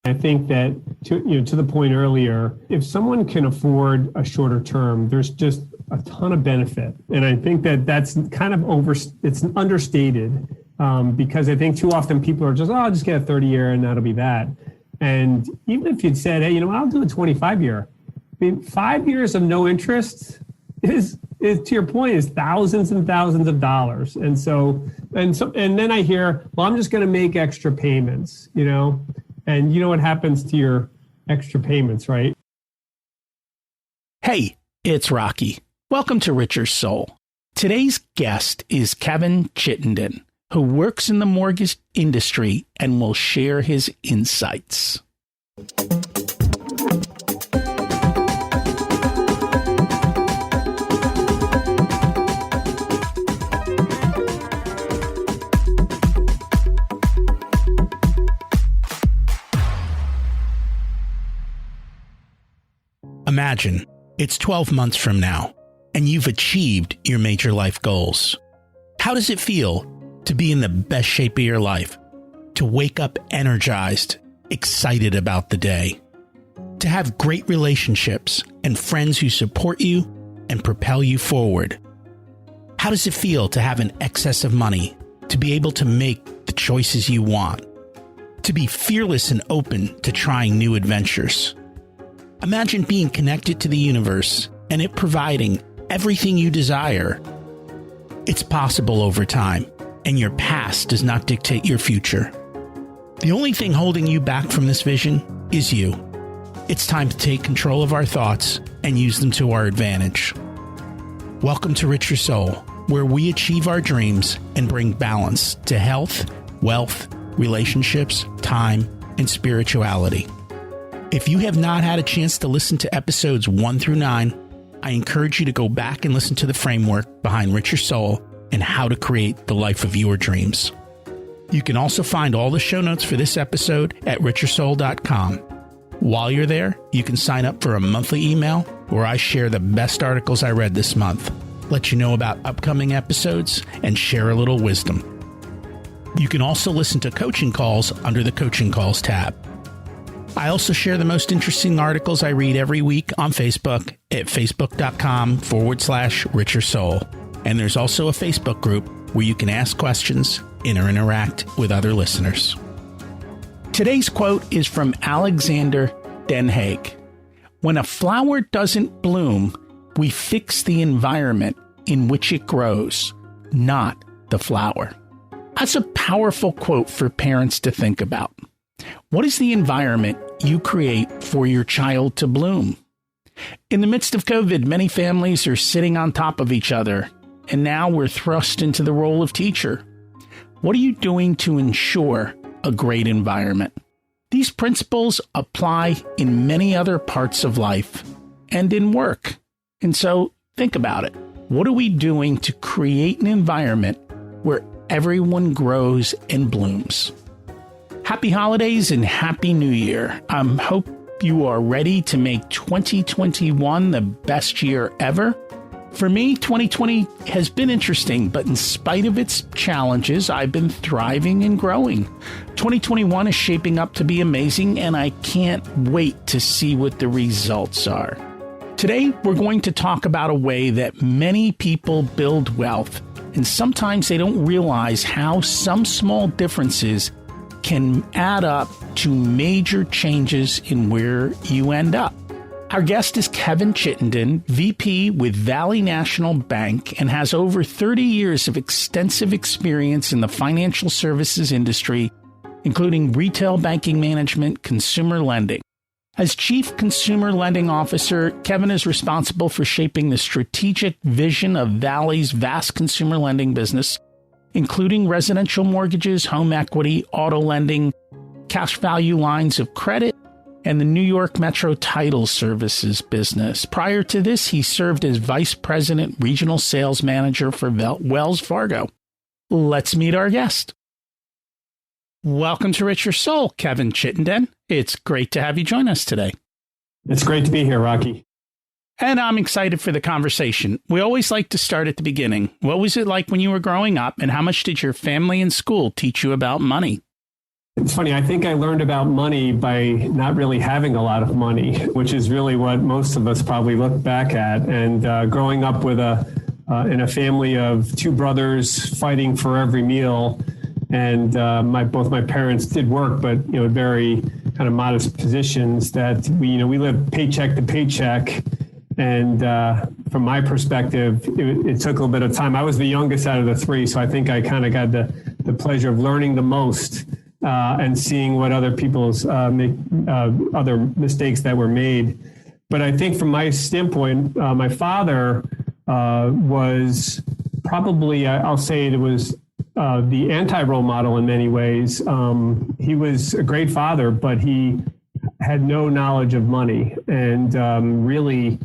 I think that to the point earlier, if someone can afford a shorter term, there's just a ton of benefit. And I think that that's kind of it's understated because I think too often people are just, I'll just get a 30-year and that'll be that. And even if you'd said, hey, I'll do a 25-year. I mean, 5 years of no interest is to your point, is thousands and thousands of dollars. And then I hear, well, I'm just going to make extra payments, and you know what happens to your extra payments, right? Hey, it's Rocky. Welcome to Richer Soul. Today's guest is Kevin Chittenden, who works in the mortgage industry and will share his insights. Imagine it's 12 months from now, and you've achieved your major life goals. How does it feel to be in the best shape of your life? To wake up energized, excited about the day? To have great relationships and friends who support you and propel you forward? How does it feel to have an excess of money, to be able to make the choices you want? To be fearless and open to trying new adventures? Imagine being connected to the universe and it providing everything you desire. It's possible over time, and your past does not dictate your future. The only thing holding you back from this vision is you. It's time to take control of our thoughts and use them to our advantage. Welcome to Richer Soul, where we achieve our dreams and bring balance to health, wealth, relationships, time, and spirituality. If you have not had a chance to listen to episodes 1 through 9, I encourage you to go back and listen to the framework behind Richer Soul and how to create the life of your dreams. You can also find all the show notes for this episode at richersoul.com. While you're there, you can sign up for a monthly email where I share the best articles I read this month, let you know about upcoming episodes, and share a little wisdom. You can also listen to coaching calls under the Coaching Calls tab. I also share the most interesting articles I read every week on Facebook at facebook.com/Richer Soul. And there's also a Facebook group where you can ask questions and interact with other listeners. Today's quote is from Alexander Den Haag. When a flower doesn't bloom, we fix the environment in which it grows, not the flower. That's a powerful quote for parents to think about. What is the environment you create for your child to bloom? In the midst of COVID, many families are sitting on top of each other, and now we're thrust into the role of teacher. What are you doing to ensure a great environment? These principles apply in many other parts of life and in work. And so think about it. What are we doing to create an environment where everyone grows and blooms? Happy holidays and Happy New Year. I hope you are ready to make 2021 the best year ever. For me, 2020 has been interesting, but in spite of its challenges, I've been thriving and growing. 2021 is shaping up to be amazing, and I can't wait to see what the results are. Today, we're going to talk about a way that many people build wealth, and sometimes they don't realize how some small differences can add up to major changes in where you end up. Our guest is Kevin Chittenden, VP with Valley National Bank, and has over 30 years of extensive experience in the financial services industry, including retail banking management, consumer lending. As Chief Consumer Lending Officer, Kevin is responsible for shaping the strategic vision of Valley's vast consumer lending business, including residential mortgages, home equity, auto lending, cash value lines of credit, and the New York Metro Title Services business. Prior to this, he served as Vice President, Regional Sales Manager for Wells Fargo. Let's meet our guest. Welcome to Richer Soul, Kevin Chittenden. It's great to have you join us today. It's great to be here, Rocky. And I'm excited for the conversation. We always like to start at the beginning. What was it like when you were growing up, and how much did your family and school teach you about money? It's funny. I think I learned about money by not really having a lot of money, which is really what most of us probably look back at. And growing up with in a family of two brothers fighting for every meal, and both my parents did work, but very kind of modest positions. That we lived paycheck to paycheck, and from my perspective, it took a little bit of time. I was the youngest out of the three, so I think I kind of got the pleasure of learning the most. And seeing what other people's other mistakes that were made. But I think from my standpoint, my father was probably, I'll say it was the anti-role model in many ways. He was a great father, but he had no knowledge of money and really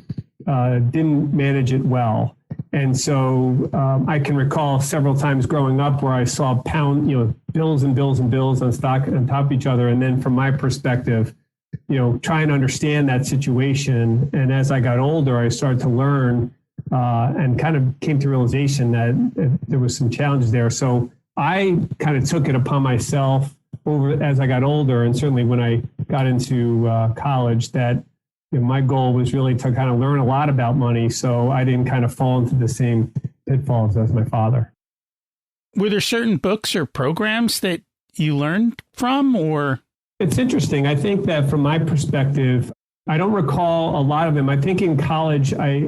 didn't manage it well. And so I can recall several times growing up where I saw bills and bills and bills on stock on top of each other. And then from my perspective, trying to understand that situation. And as I got older, I started to learn and kind of came to realization that there was some challenges there. So I kind of took it upon myself as I got older, and certainly when I got into college, that my goal was really to kind of learn a lot about money, so I didn't kind of fall into the same pitfalls as my father. Were there certain books or programs that you learned from, or? It's interesting. I think that from my perspective, I don't recall a lot of them. I think in college, I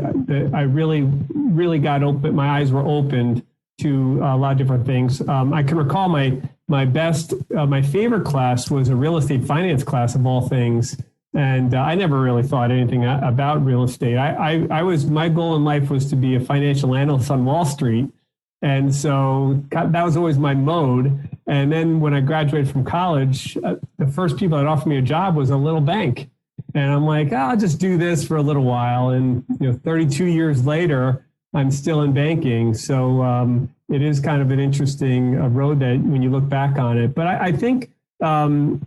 really got open. My eyes were opened to a lot of different things. I can recall my favorite class was a real estate finance class of all things. And I never really thought anything about real estate. My goal in life was to be a financial analyst on Wall Street. And so that was always my mode. And then when I graduated from college, the first people that offered me a job was a little bank. And I'm like, I'll just do this for a little while. And 32 years later, I'm still in banking. So it is kind of an interesting road that when you look back on it. But I think when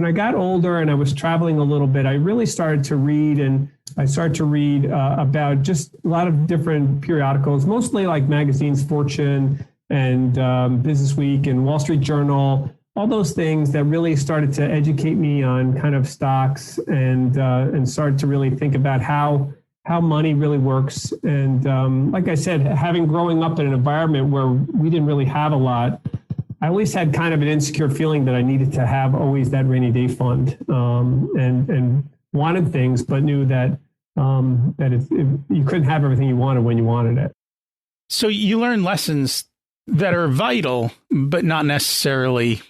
I got older and I was traveling a little bit, I really started to read, and I started to read about just a lot of different periodicals, mostly like magazines, Fortune and Business Week and Wall Street Journal, all those things that really started to educate me on kind of stocks and started to really think about how money really works. And like I said, growing up in an environment where we didn't really have a lot, I always had kind of an insecure feeling that I needed to have always that rainy day fund, and wanted things, but knew that you couldn't have everything you wanted when you wanted it. So you learn lessons that are vital, but not necessarily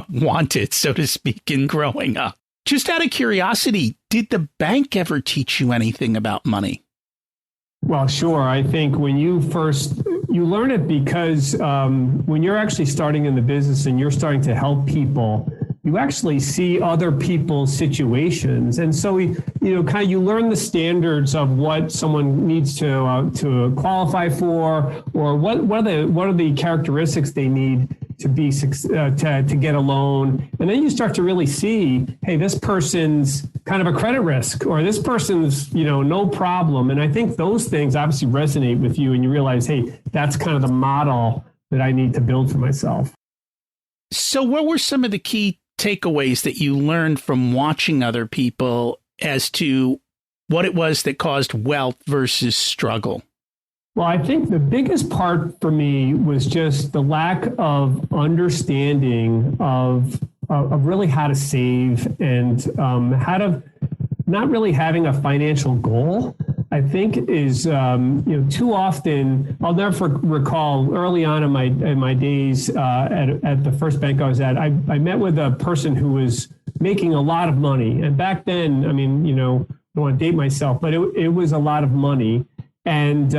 wanted, so to speak, in growing up. Just out of curiosity, did the bank ever teach you anything about money? Well, sure. I think when you learn it because when you're actually starting in the business and you're starting to help people, you actually see other people's situations. And so, you learn the standards of what someone needs to qualify for, or what are the characteristics they need to be to get a loan. And then you start to really see, hey, this person's kind of a credit risk, or this person's, no problem. And I think those things obviously resonate with you, and you realize, hey, that's kind of the model that I need to build for myself. So what were some of the key takeaways that you learned from watching other people as to what it was that caused wealth versus struggle? Well, I think the biggest part for me was just the lack of understanding of really how to save and how to not really having a financial goal. I think is too often. I'll never recall early on in my days at the first bank I was at. I met with a person who was making a lot of money, and back then, I don't want to date myself, but it was a lot of money. And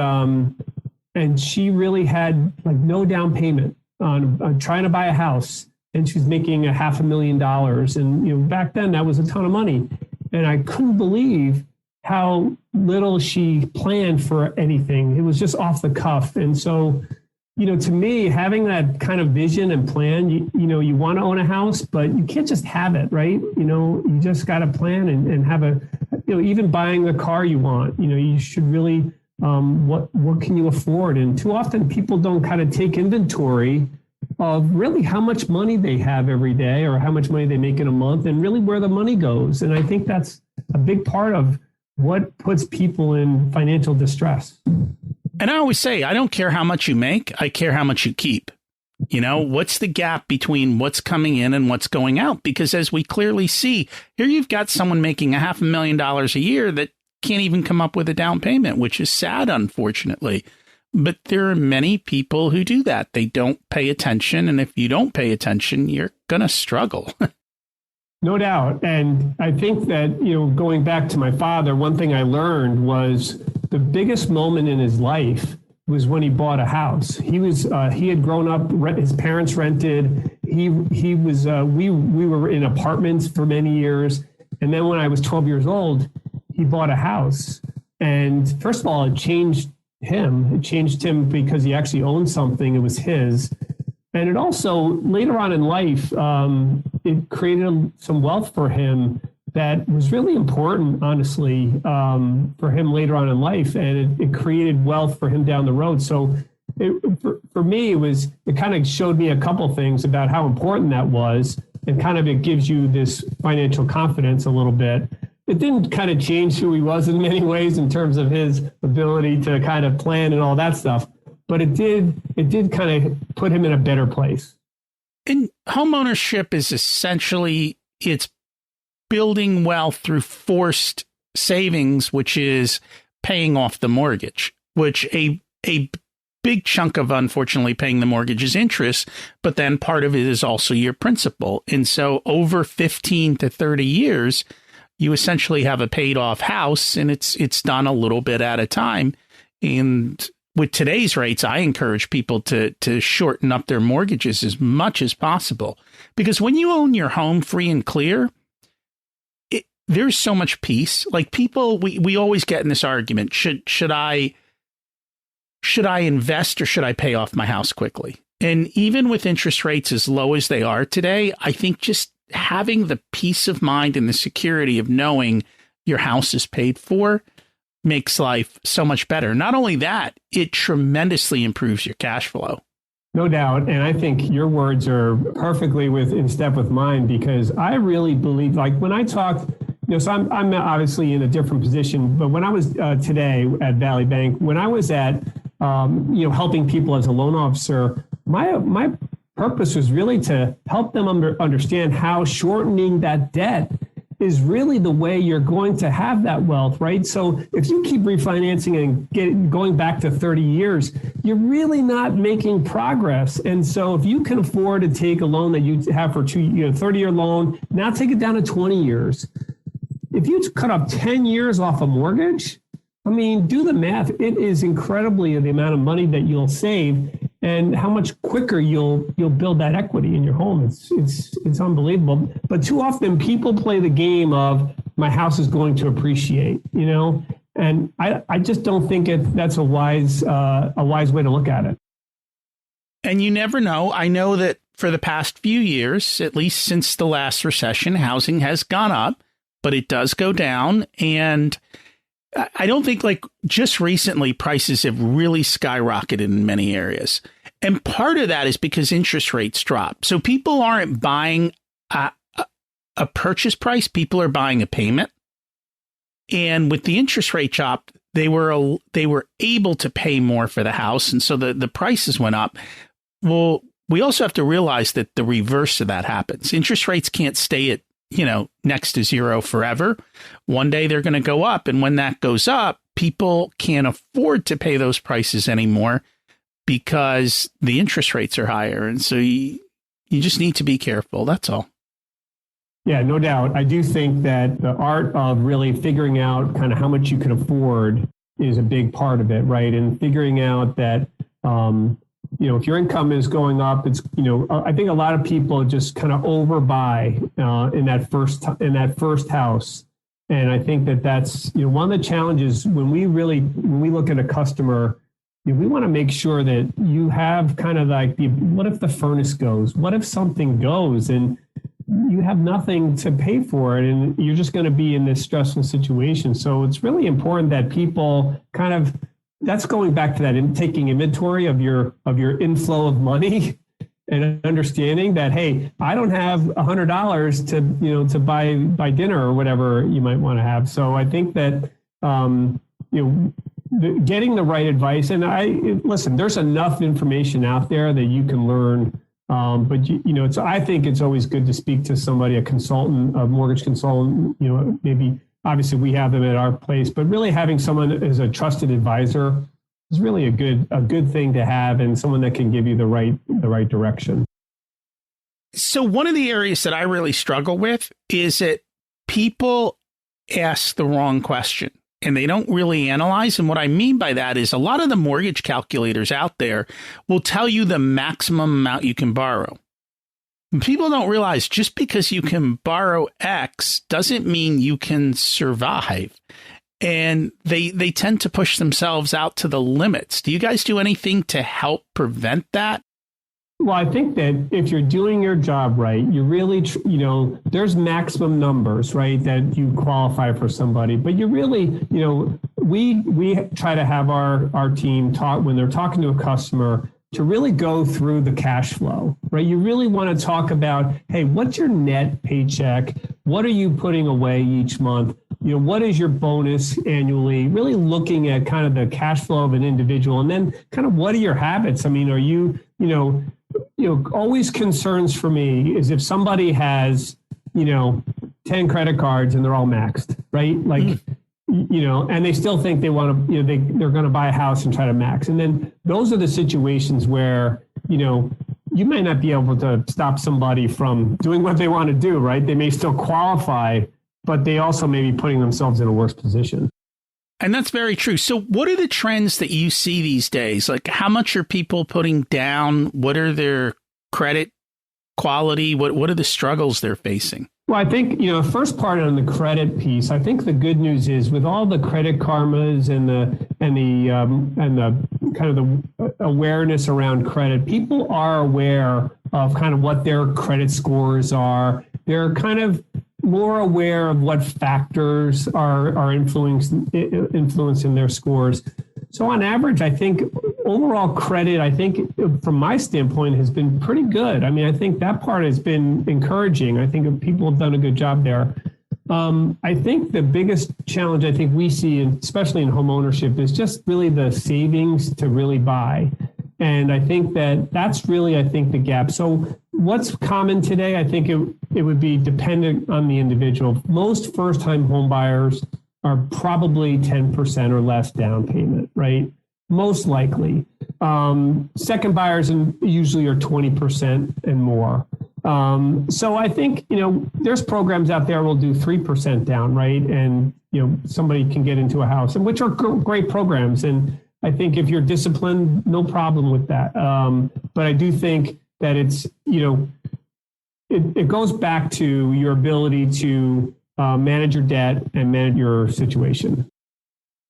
she really had like no down payment on trying to buy a house, and she was making $500,000. And back then that was a ton of money, and I couldn't believe how little she planned for anything. It was just off the cuff. And so, to me, having that kind of vision and plan, you want to own a house, but you can't just have it, right? You just got to plan and have even buying the car you want, you should really. What can you afford? And too often people don't kind of take inventory of really how much money they have every day or how much money they make in a month and really where the money goes. And I think that's a big part of what puts people in financial distress. And I always say, I don't care how much you make. I care how much you keep. You know, what's the gap between what's coming in and what's going out? Because as we clearly see, here you've got someone making $500,000 a year that can't even come up with a down payment, which is sad, unfortunately. But there are many people who do that. They don't pay attention. And if you don't pay attention, you're going to struggle. No doubt. And I think that, going back to my father, one thing I learned was the biggest moment in his life was when he bought a house. He had grown up, his parents rented. We were in apartments for many years. And then when I was 12 years old, he bought a house. And first of all, it changed him. It changed him because he actually owned something. It was his. And it also, later on in life, it created some wealth for him that was really important, honestly, for him later on in life. And it created wealth for him down the road. So for me, it kind of showed me a couple things about how important that was. And kind of it gives you this financial confidence a little bit. It didn't kind of change who he was in many ways in terms of his ability to kind of plan and all that stuff. But it did kind of put him in a better place. And homeownership is essentially, it's building wealth through forced savings, which is paying off the mortgage, which a big chunk of, unfortunately, paying the mortgage is interest, but then part of it is also your principal. And so over 15 to 30 years, you essentially have a paid off house, and it's done a little bit at a time. And with today's rates, I encourage people to shorten up their mortgages as much as possible, because when you own your home free and clear, there's so much peace. Like people, we always get in this argument. Should I invest or should I pay off my house quickly? And even with interest rates as low as they are today, I think just having the peace of mind and the security of knowing your house is paid for makes life so much better. Not only that, it tremendously improves your cash flow. No doubt. And I think your words are perfectly in step with mine, because I really believe, like when I talked, so I'm obviously in a different position, but when I was today at Valley Bank, when I was at, helping people as a loan officer, my purpose was really to help them understand how shortening that debt is really the way you're going to have that wealth, right? So if you keep refinancing and going back to 30 years, you're really not making progress. And so if you can afford to take a loan that you have for 30-year loan, now take it down to 20 years. If you cut up 10 years off a mortgage, I mean, do the math. It is incredibly the amount of money that you'll save and how much quicker you'll build that equity in your home. It's unbelievable. But too often people play the game of my house is going to appreciate, and I just don't think that's a wise way to look at it. And you never know. I know that for the past few years, at least since the last recession, housing has gone up, but it does go down. And I don't think, like, just recently prices have really skyrocketed in many areas. And part of that is because interest rates drop. So people aren't buying a purchase price. People are buying a payment. And with the interest rate drop, they were able to pay more for the house. And so the prices went up. Well, we also have to realize that the reverse of that happens. Interest rates can't stay at next to zero forever. One day they're going to go up. And when that goes up, people can't afford to pay those prices anymore because the interest rates are higher. And so you just need to be careful. That's all. Yeah, no doubt. I do think that the art of really figuring out kind of how much you can afford is a big part of it, right? And figuring out that, if your income is going up, it's, I think a lot of people just kind of overbuy in that first house. And I think that's, one of the challenges when we look at a customer, we want to make sure that you have kind of like what if the furnace goes? What if something goes and you have nothing to pay for it and you're just going to be in this stressful situation? So it's really important that people kind of, that's going back to that taking inventory of your inflow of money and understanding that, hey, I don't have $100 to buy dinner or whatever you might want to have. So I think that getting the right advice, and listen, there's enough information out there that you can learn. But I think it's always good to speak to somebody, a consultant, a mortgage consultant. Maybe obviously we have them at our place, but really having someone as a trusted advisor is really a good thing to have, and someone that can give you the right direction. So one of the areas that I really struggle with is that people ask the wrong question and they don't really analyze. And what I mean by that is a lot of the mortgage calculators out there will tell you the maximum amount you can borrow. And people don't realize just because you can borrow X doesn't mean you can survive. And they tend to push themselves out to the limits. Do you guys do anything to help prevent that? Well, I think that if you're doing your job right, you really, there's maximum numbers, right, that you qualify for somebody. But you really, we try to have our team talk when they're talking to a customer to really go through the cash flow, right? You really want to talk about, hey, what's your net paycheck? What are you putting away each month? What is your bonus annually? Really looking at kind of the cash flow of an individual, and then kind of what are your habits? I mean, are you, always concerns for me is if somebody has, 10 credit cards and they're all maxed, right? Like, and they still think they want to, they're going to buy a house and try to max. And then those are the situations where, you might not be able to stop somebody from doing what they want to do, right? They may still qualify, but they also may be putting themselves in a worse position. And that's very true. So what are the trends that you see these days? Like, how much are people putting down? What are their credit quality? What are the struggles they're facing? Well, I think, first part on the credit piece, I think the good news is with all the credit karmas and the kind of the awareness around credit, people are aware of kind of what their credit scores are. They're kind of more aware of what factors are influencing their scores. So on average, I think overall credit, I think from my standpoint, has been pretty good. I mean, I think that part has been encouraging. I think people have done a good job there. I think the biggest challenge I think we see, especially in home ownership, is just really the savings to really buy. And I think that's really, the gap. So what's common today, I think it would be dependent on the individual. Most first-time home buyers are probably 10% or less down payment, right? Most likely. Second buyers usually are 20% and more. So I think, there's programs out there will do 3% down, right? And, somebody can get into a house, and which are great programs. And I think if you're disciplined, no problem with that. But I do think that it's, it goes back to your ability to manage your debt and manage your situation.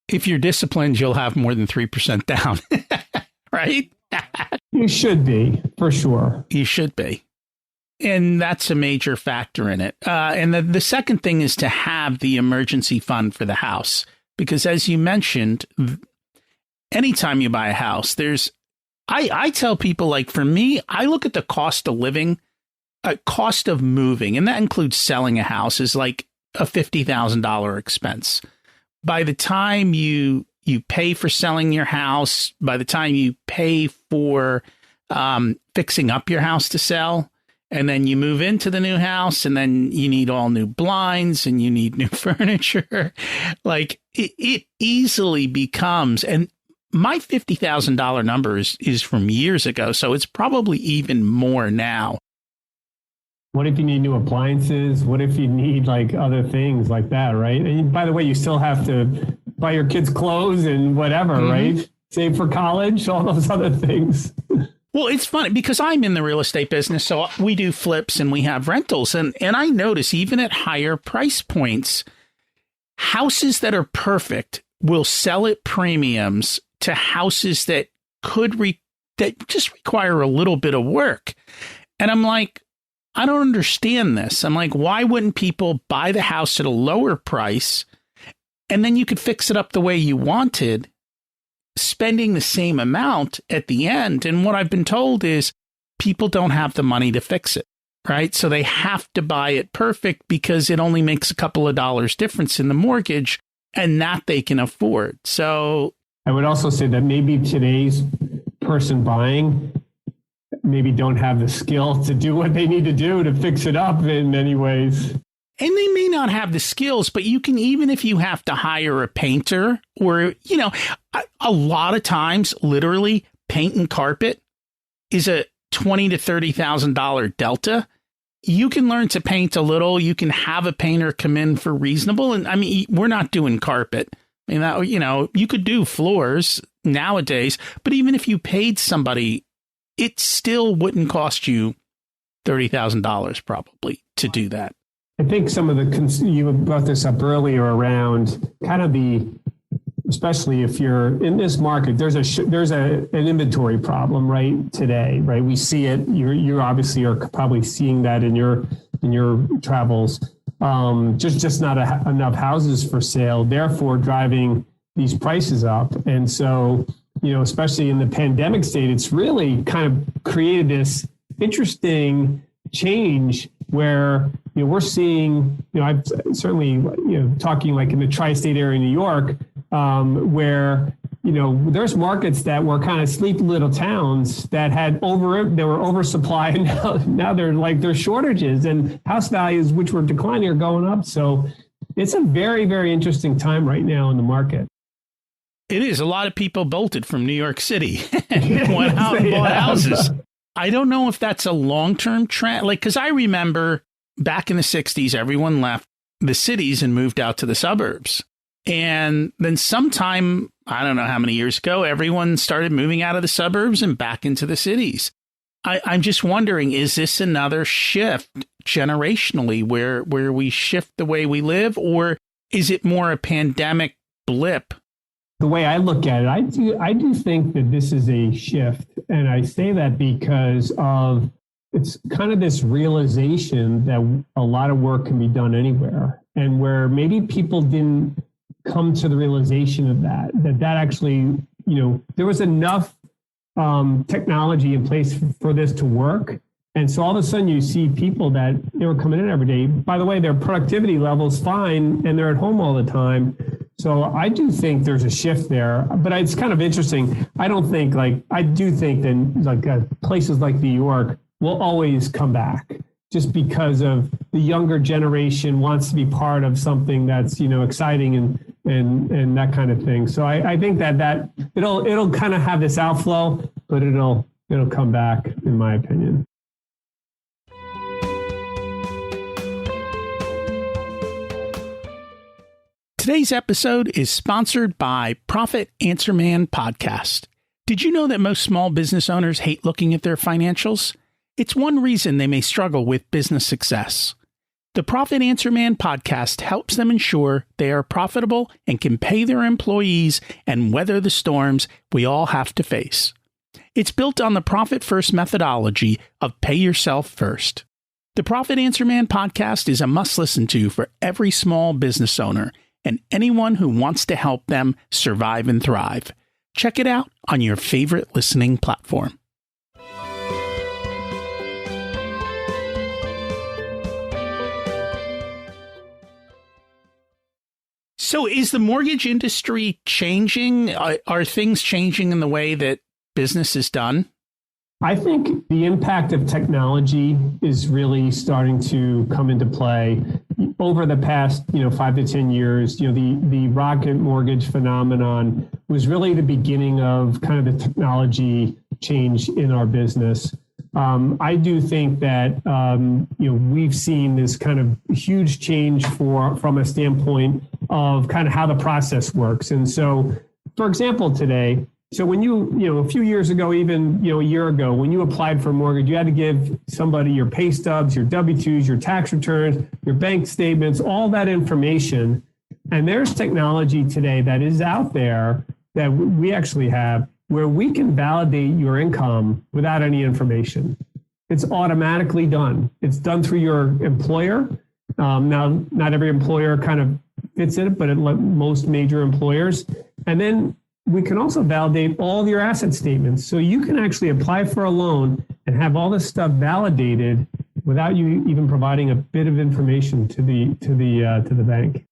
If you're disciplined, you'll have more than 3% down, right? You should be, for sure. You should be. And that's a major factor in it. And the second thing is to have the emergency fund for the house. Because as you mentioned, anytime you buy a house, I tell people, like, for me, I look at the cost of living, cost of moving, and that includes selling a house, is like a $50,000 expense. By the time you pay for selling your house, by the time you pay for fixing up your house to sell, and then you move into the new house, and then you need all new blinds and you need new furniture, like it easily becomes, and my $50,000 number is from years ago, so it's probably even more now. What if you need new appliances? What if you need like other things like that, right? And by the way, you still have to buy your kids clothes and whatever, right? Save for college, all those other things. Well, it's funny because I'm in the real estate business, so we do flips and we have rentals. And I notice even at higher price points, houses that are perfect will sell at premiums to houses that that just require a little bit of work. And I'm like, I don't understand this. I'm like, why wouldn't people buy the house at a lower price and then you could fix it up the way you wanted, spending the same amount at the end? And what I've been told is people don't have the money to fix it, right? So they have to buy it perfect because it only makes a couple of dollars difference in the mortgage, and that they can afford. So I would also say that maybe today's person buying maybe don't have the skill to do what they need to do to fix it up in many ways. And they may not have the skills, but you can, even if you have to hire a painter or, a lot of times, literally paint and carpet is a $20,000 to $30,000 delta. You can learn to paint a little. You can have a painter come in for reasonable. And I mean, we're not doing carpet. I mean, you could do floors nowadays, but even if you paid somebody, it still wouldn't cost you $30,000 probably to do that. I think some of you brought this up earlier around kind of especially if you're in this market, there's an inventory problem right today, right? We see it. You obviously are probably seeing that in your travels. Just not enough houses for sale, therefore driving these prices up. And so, especially in the pandemic state, it's really kind of created this interesting change where we're seeing, I've certainly, talking like in the tri-state area in New York, where, there's markets that were kind of sleepy little towns that they were oversupplied, and now there's shortages, and house values, which were declining, are going up. So it's a very, very interesting time right now in the market. It is. A lot of people bolted from New York City and went out and bought houses. I don't know if that's a long-term trend. Because I remember back in the 60s, everyone left the cities and moved out to the suburbs. And then sometime, I don't know how many years ago, everyone started moving out of the suburbs and back into the cities. I'm just wondering, is this another shift generationally where we shift the way we live, or is it more a pandemic blip? The way I look at it, I do think that this is a shift. And I say that because it's kind of this realization that a lot of work can be done anywhere, and where maybe people didn't come to the realization of that actually, there was enough technology in place for this to work. And so all of a sudden you see people that they were coming in every day. By the way, their productivity level's fine and they're at home all the time. So I do think there's a shift there, but it's kind of interesting. I do think that places like New York will always come back, just because of the younger generation wants to be part of something that's, exciting and that kind of thing. So I think that it'll kind of have this outflow, but it'll come back, in my opinion. Today's episode is sponsored by Profit Answer Man Podcast. Did you know that most small business owners hate looking at their financials? It's one reason they may struggle with business success. The Profit Answer Man podcast helps them ensure they are profitable and can pay their employees and weather the storms we all have to face. It's built on the Profit First methodology of pay yourself first. The Profit Answer Man podcast is a must listen to for every small business owner and anyone who wants to help them survive and thrive. Check it out on your favorite listening platform. So is the mortgage industry changing? Are things changing in the way that business is done? I think the impact of technology is really starting to come into play over the past, 5 to 10 years. The rocket mortgage phenomenon was really the beginning of kind of the technology change in our business. I do think that, we've seen this kind of huge change from a standpoint of kind of how the process works. And so, for example, today, so when a few years ago, even, a year ago, when you applied for a mortgage, you had to give somebody your pay stubs, your W-2s, your tax returns, your bank statements, all that information. And there's technology today that is out there that we actually have where we can validate your income without any information. It's automatically done. It's done through your employer. Now, not every employer kind of fits in it, but most major employers. And then we can also validate all of your asset statements. So you can actually apply for a loan and have all this stuff validated without you even providing a bit of information to the bank.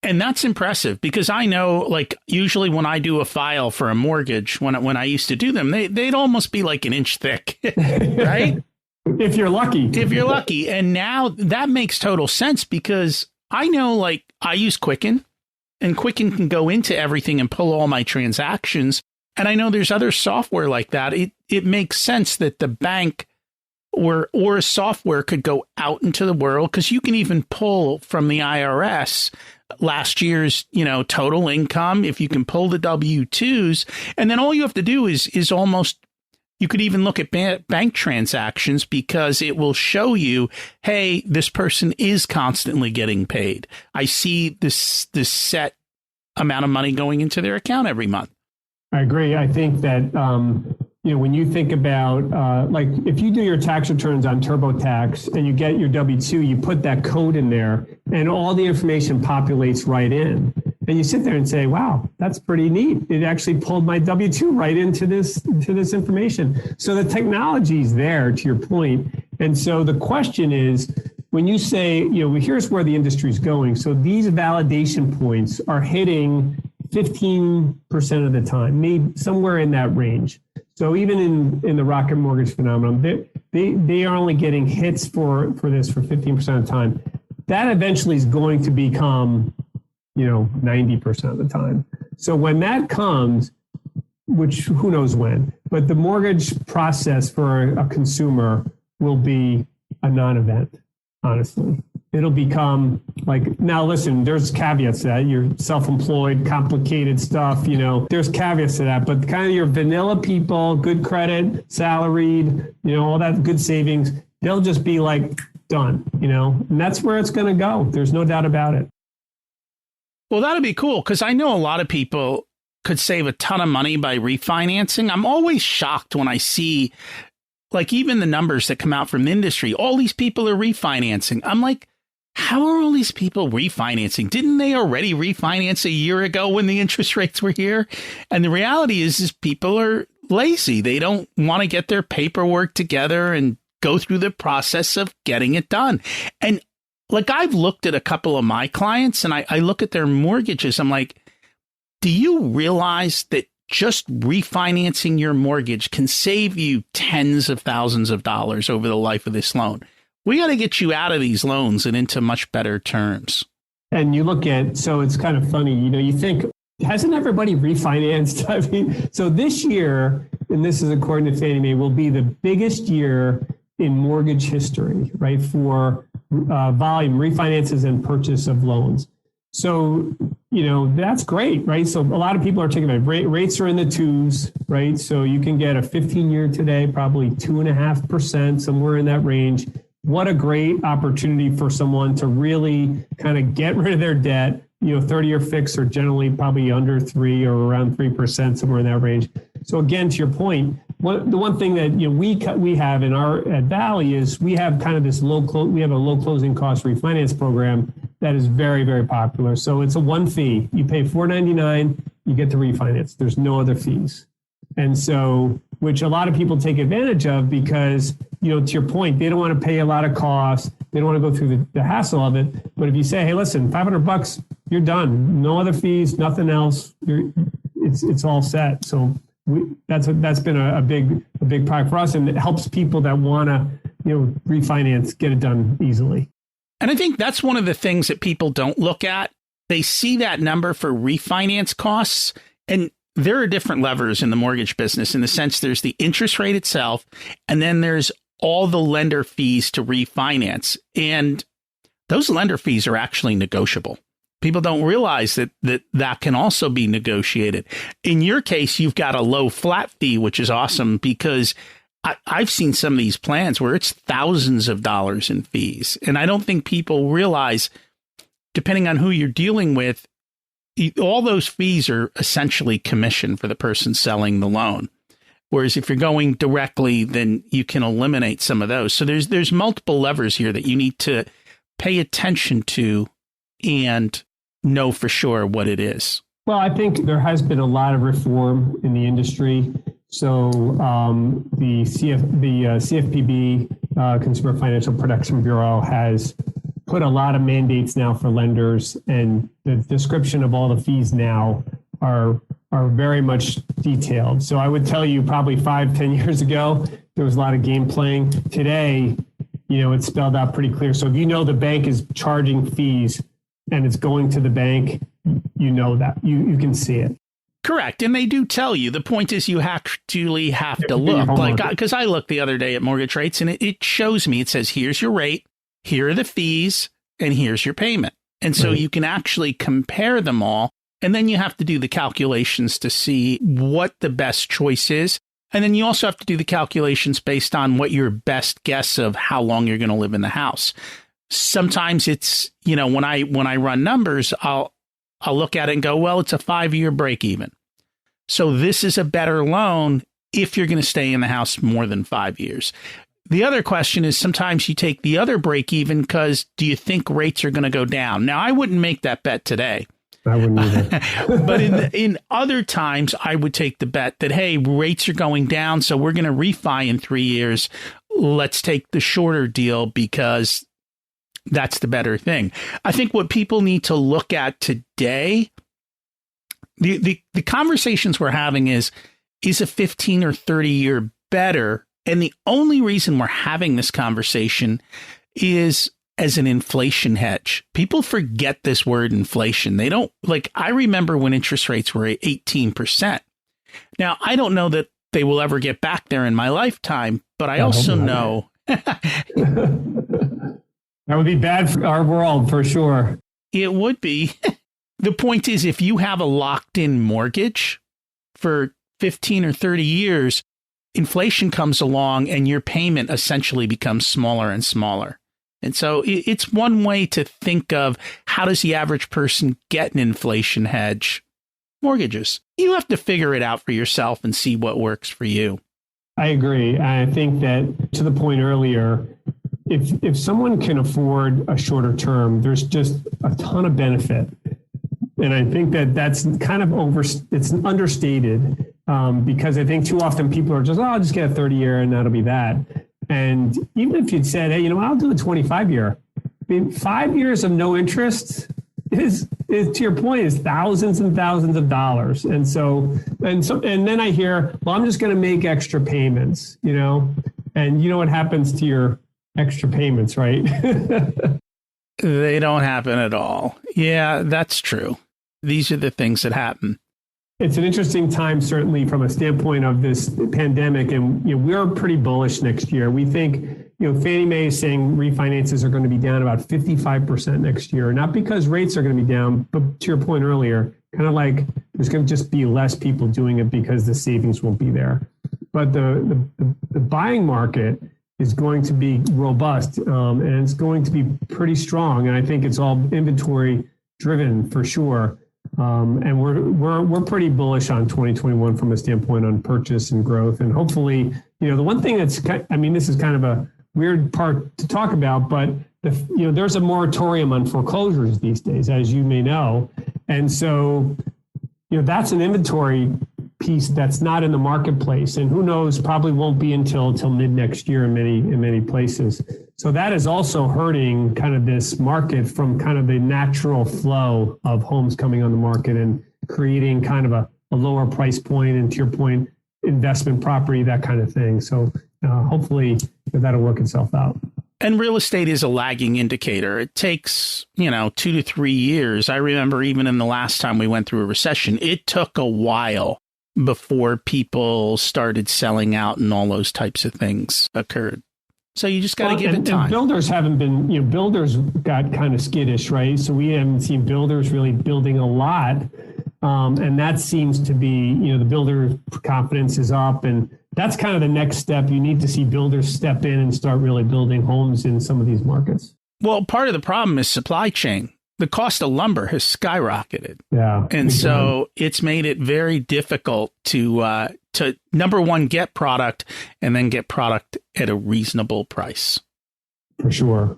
And that's impressive because I know, like, usually when I do a file for a mortgage, when I used to do them, they'd almost be like an inch thick, right? If you're lucky. If you're lucky. And now that makes total sense because I know, like, I use Quicken, and Quicken can go into everything and pull all my transactions. And I know there's other software like that. It makes sense that the bank or a software could go out into the world because you can even pull from the IRS last year's, total income. If you can pull the W-2s, and then all you have to do is almost, you could even look at bank transactions because it will show you, hey, this person is constantly getting paid. I see this set amount of money going into their account every month. I agree. I think that, when you think about, like, if you do your tax returns on TurboTax and you get your W-2, you put that code in there and all the information populates right in. And you sit there and say, wow, that's pretty neat. It actually pulled my W-2 right into this information. So the technology is there, to your point. And so the question is, when you say, here's where the industry is going. So these validation points are hitting 15% of the time, maybe somewhere in that range. So even in the rocket mortgage phenomenon, they are only getting hits for this for 15% of the time. That eventually is going to become, 90% of the time. So when that comes, which who knows when, but the mortgage process for a consumer will be a non-event, honestly. It'll become like, now listen, there's caveats to that. You're self-employed, complicated stuff, there's caveats to that, but kind of your vanilla people, good credit, salaried, all that good savings, they'll just be like done, and that's where it's going to go. There's no doubt about it. Well, that'd be cool because I know a lot of people could save a ton of money by refinancing. I'm always shocked when I see, like, even the numbers that come out from the industry, all these people are refinancing. I'm like, how are all these people refinancing? Didn't they already refinance a year ago when the interest rates were here? And the reality is people are lazy. They don't want to get their paperwork together and go through the process of getting it done. And like, I've looked at a couple of my clients and I look at their mortgages. I'm like, do you realize that just refinancing your mortgage can save you tens of thousands of dollars over the life of this loan? We got to get you out of these loans and into much better terms. And you look at, so it's kind of funny, you think, hasn't everybody refinanced? I mean, so this year, and this is according to Fannie Mae, will be the biggest year in mortgage history, right, for volume, refinances and purchase of loans. So, that's great, right? So a lot of people are taking that. Rates are in the twos, right? So you can get a 15-year today, probably 2.5%, somewhere in that range. What a great opportunity for someone to really kind of get rid of their debt. 30-year fixed are generally probably under 3 or around 3%, somewhere in that range. So again, to your point, the one thing that we have at Valley is we have kind of this low closing cost refinance program that is very, very popular. So it's a one fee. You pay $4.99, you get to refinance. There's no other fees. And so, which a lot of people take advantage of because, to your point, they don't want to pay a lot of costs. They don't want to go through the hassle of it. But if you say, hey, listen, $500, you're done. No other fees, nothing else. It's all set. So that's been a big product for us, and it helps people that want to, refinance, get it done easily. And I think that's one of the things that people don't look at. They see that number for refinance costs, and there are different levers in the mortgage business in the sense there's the interest rate itself, and then there's all the lender fees to refinance. And those lender fees are actually negotiable. People don't realize that can also be negotiated. In your case, you've got a low flat fee, which is awesome because I've seen some of these plans where it's thousands of dollars in fees. And I don't think people realize, depending on who you're dealing with, all those fees are essentially commission for the person selling the loan. Whereas if you're going directly, then you can eliminate some of those. So there's multiple levers here that you need to pay attention to and know for sure what it is. Well, I think there has been a lot of reform in the industry. So the CFPB, Consumer Financial Protection Bureau, has put a lot of mandates now for lenders, and the description of all the fees now are very much detailed. So I would tell you probably 5-10 years ago, there was a lot of game playing. Today, it's spelled out pretty clear. So if the bank is charging fees and it's going to the bank, that you can see it. Correct. And they do tell you. The point is you actually have to look. Like, because I looked the other day at mortgage rates and it shows me, it says, here's your rate, here are the fees, and here's your payment. And so you can actually compare them all. And then you have to do the calculations to see what the best choice is. And then you also have to do the calculations based on what your best guess of how long you're going to live in the house. Sometimes it's, when I run numbers, I'll look at it and go, well, it's a 5-year break even. So this is a better loan if you're going to stay in the house more than 5 years. The other question is sometimes you take the other break even because do you think rates are going to go down? Now, I wouldn't make that bet today. I wouldn't either. But in other times, I would take the bet that, hey, rates are going down, so we're going to refi in 3 years. Let's take the shorter deal because that's the better thing. I think what people need to look at today, the conversations we're having is a 15 or 30 year better? And the only reason we're having this conversation is as an inflation hedge. People forget this word inflation. They don't I remember when interest rates were at 18%. Now, I don't know that they will ever get back there in my lifetime, but I also know that would be bad for our world, for sure. It would be. The point is, if you have a locked-in mortgage for 15 or 30 years, inflation comes along and your payment essentially becomes smaller and smaller. And so it's one way to think of how does the average person get an inflation hedge? Mortgages. You have to figure it out for yourself and see what works for you. I agree. I think that to the point earlier, if someone can afford a shorter term, there's just a ton of benefit. And I think that's kind of it's understated because I think too often people are just, I'll just get a 30-year and that'll be that. And even if you'd said, hey, I'll do a 25-year. I mean, 5 years of no interest is to your point, is thousands and thousands of dollars. And then I hear, well, I'm just going to make extra payments, and what happens to your extra payments, right? They don't happen at all. Yeah, that's true. These are the things that happen. It's an interesting time, certainly from a standpoint of this pandemic. And we're pretty bullish next year. We think, Fannie Mae is saying refinances are going to be down about 55% next year, not because rates are going to be down, but to your point earlier, kind of like there's going to just be less people doing it because the savings won't be there. But the buying market is going to be robust and it's going to be pretty strong. And I think it's all inventory driven for sure. And we're pretty bullish on 2021 from a standpoint on purchase and growth. And hopefully, the one thing this is kind of a weird part to talk about, but there's a moratorium on foreclosures these days, as you may know. And so, that's an inventory piece that's not in the marketplace, and who knows, probably won't be until mid next year in many places. So that is also hurting kind of this market from kind of the natural flow of homes coming on the market and creating kind of a lower price point, and to your point, investment property, that kind of thing. So hopefully that'll work itself out. And real estate is a lagging indicator. It takes, 2 to 3 years. I remember even in the last time we went through a recession, it took a while before people started selling out and all those types of things occurred. So you just got to give it time. And builders haven't been, builders got kind of skittish, right? So we haven't seen builders really building a lot. And that seems to be, the builder confidence is up. And that's kind of the next step. You need to see builders step in and start really building homes in some of these markets. Well, part of the problem is supply chain. The cost of lumber has skyrocketed. Yeah. And so it's made it very difficult to number one, get product, and then get product at a reasonable price. For sure.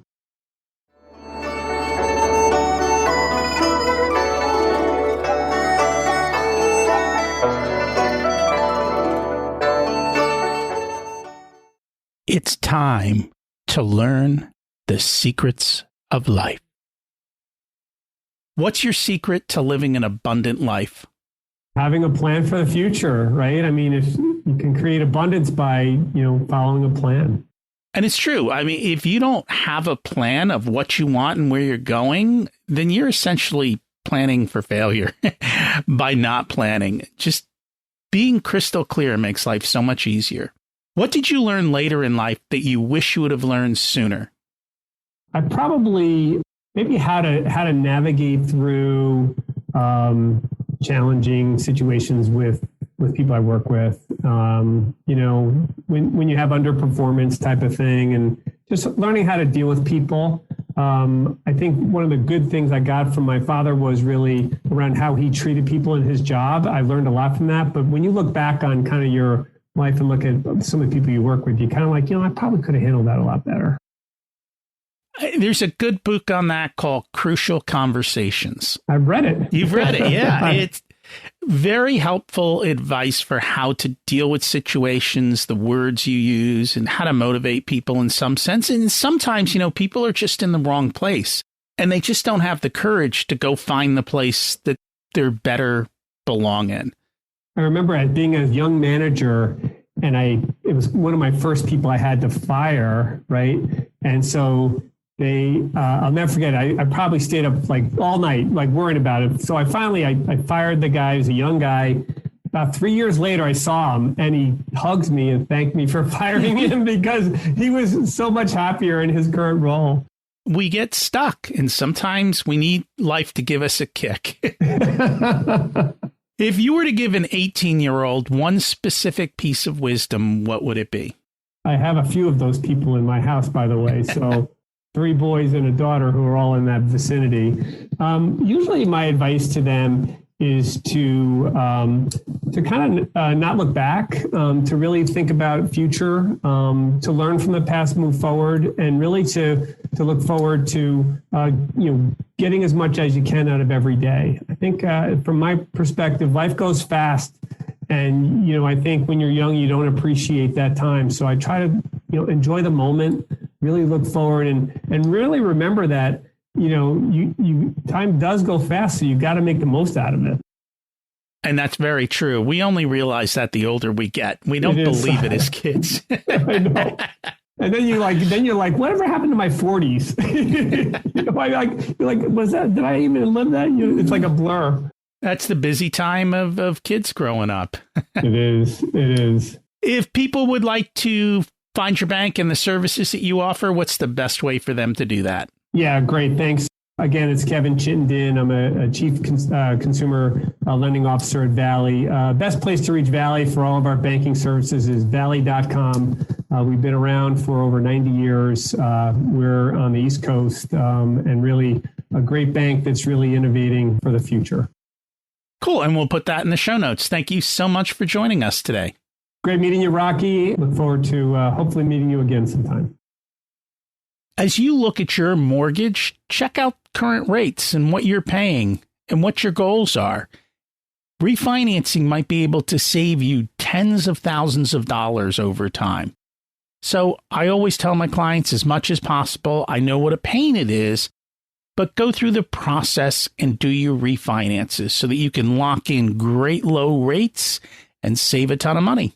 time to learn the secrets of life. What's your secret to living an abundant life? Having a plan for the future, right? I mean, if you can create abundance by, following a plan. And it's true. I mean, if you don't have a plan of what you want and where you're going, then you're essentially planning for failure by not planning. Just being crystal clear makes life so much easier. What did you learn later in life that you wish you would have learned sooner? I probably maybe how to navigate through challenging situations with people I work with. When you have underperformance type of thing, and just learning how to deal with people. I think one of the good things I got from my father was really around how he treated people in his job. I learned a lot from that. But when you look back on kind of your life and look at some of the people you work with, you kind of like, I probably could have handled that a lot better. There's a good book on that called Crucial Conversations. I've read it. You've read it, yeah. It's very helpful advice for how to deal with situations, the words you use, and how to motivate people in some sense. And sometimes, people are just in the wrong place, and they just don't have the courage to go find the place that they're better belong in. I remember being a young manager, and it was one of my first people I had to fire, right? And so I'll never forget, I probably stayed up like all night, like worrying about it. So I fired the guy. He was a young guy. About 3 years later, I saw him and he hugs me and thanked me for firing him because he was so much happier in his current role. We get stuck, and sometimes we need life to give us a kick. If you were to give an 18-year-old one specific piece of wisdom, what would it be? I have a few of those people in my house, by the way. So 3 boys and a daughter who are all in that vicinity. Usually my advice to them is to kind of not look back, to really think about future, to learn from the past, move forward, and really to look forward to getting as much as you can out of every day. I think from my perspective, life goes fast, and I think when you're young, you don't appreciate that time. So I try to enjoy the moment, really look forward, and really remember that you time does go fast, so you got to make the most out of it. And that's very true. We only realize that the older we get. We don't believe it as kids. I know. And then you're like, whatever happened to my 40s? You're like, was that? Did I even live that? It's like a blur. That's the busy time of kids growing up. It is. If people would like to find your bank and the services that you offer, what's the best way for them to do that? Yeah, great. Thanks. Again, it's Kevin Chittenden. I'm a chief consumer lending officer at Valley. Best place to reach Valley for all of our banking services is valley.com. We've been around for over 90 years. We're on the East Coast, and really a great bank that's really innovating for the future. Cool. And we'll put that in the show notes. Thank you so much for joining us today. Great meeting you, Rocky. Look forward to hopefully meeting you again sometime. As you look at your mortgage, check out current rates and what you're paying and what your goals are. Refinancing might be able to save you tens of thousands of dollars over time. So I always tell my clients, as much as possible, I know what a pain it is, but go through the process and do your refinances so that you can lock in great low rates and save a ton of money.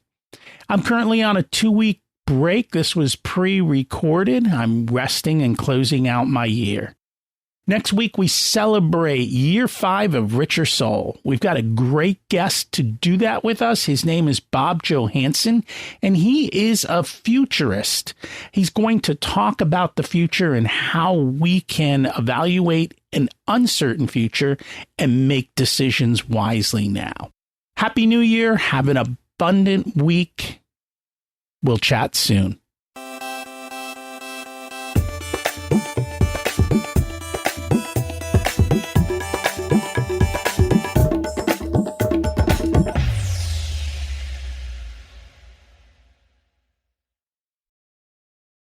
I'm currently on a 2-week break. This was pre-recorded. I'm resting and closing out my year. Next week, we celebrate year 5 of Richer Soul. We've got a great guest to do that with us. His name is Bob Johansson, and he is a futurist. He's going to talk about the future and how we can evaluate an uncertain future and make decisions wisely now. Happy New Year. Have an abundant week. We'll chat soon.